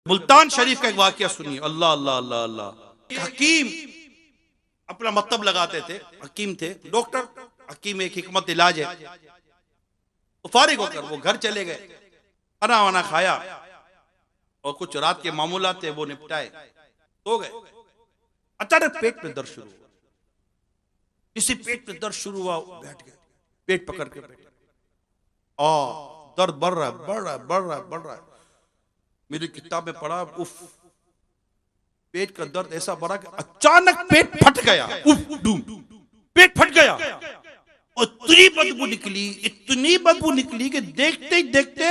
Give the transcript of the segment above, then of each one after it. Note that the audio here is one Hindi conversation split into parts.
मुल्तान शरीफ का एक वाकया सुनिए। अल्लाह अल्लाह अल्लाह अल्लाह। एक हकीम अपना मतलब लगाते थे, हकीम थे, डॉक्टर हकीम, एक हिकमत इलाज है। तो फारिग होकर वो घर चले गए, खाना वाना खाया और कुछ रात के मामूलात थे वो निपटाए, सो गए। अचानक पेट में दर्द शुरू हुआ। इसी पेट में दर्द शुरू हुआ, बैठ गए, पेट पकड़ के बैठे। दर्द बढ़ रहा है, बढ़ रहा है, बढ़ रहा है, बढ़ रहा है। मेरी किताब में पढ़ा, उफ, पेट का दर्द ऐसा बढ़ा कि अचानक पेट फट गया। उफ, डूम, पेट फट गया और इतनी बदबू निकली, इतनी बदबू निकली कि देखते ही देखते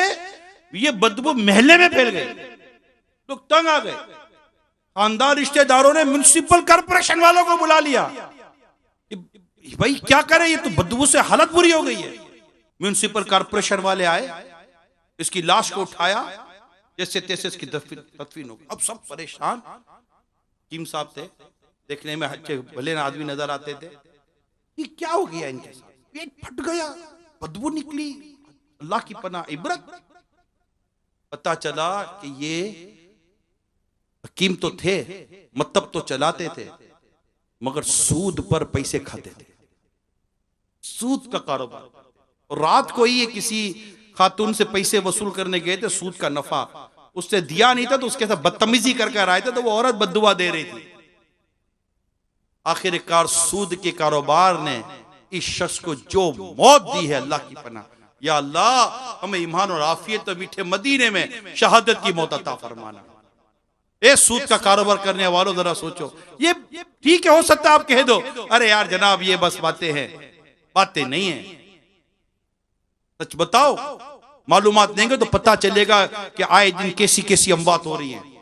ये बदबू महल्ले में फैल गई। लोग तंग आ गए। खानदान रिश्तेदारों ने म्युनिसिपल कॉर्पोरेशन वालों को बुला लिया। भाई क्या करें, ये तो बदबू से हालत बुरी हो गई है। म्युनिसिपल कॉर्पोरेशन वाले आए, इसकी लाश को उठाया, जैसे तैसे इसकी दफन हो गई। अब सब परेशान। हकीम साहब थे, देखने में अच्छे भले आदमी नजर आते थे। ये क्या हो गया इनके साथ? पेट फट गया, बदबू निकली, अल्लाह की पनाह, इबरत। पता चला कि ये हकीम तो थे, मतलब तो चलाते थे, मगर सूद पर पैसे खाते थे, सूद का कारोबार। और रात को ही ये किसी खातून से पैसे वसूल करने गए थे, सूद का नफा उससे दिया नहीं था तो उसके साथ बदतमीजी करके आए थे, तो वो औरत बद्दुआ दे रही थी। आखिरकार सूद के कारोबार ने इस शख्स को जो मौत दी है, अल्लाह की पनाह, या अल्लाह हमें ईमान और आफियत तो मीठे मदीने में शहादत की मौत अता फरमाना। ए सूद का कारोबार करने वालों जरा सोचो। ये ठीक है, हो सकता है आप कह दो अरे यार जनाब ये बस बातें हैं, बातें नहीं है। सच बताओ, मालूमात देंगे तो पता चलेगा कि आए दिन कैसी कैसी अमवात हो रही हैं।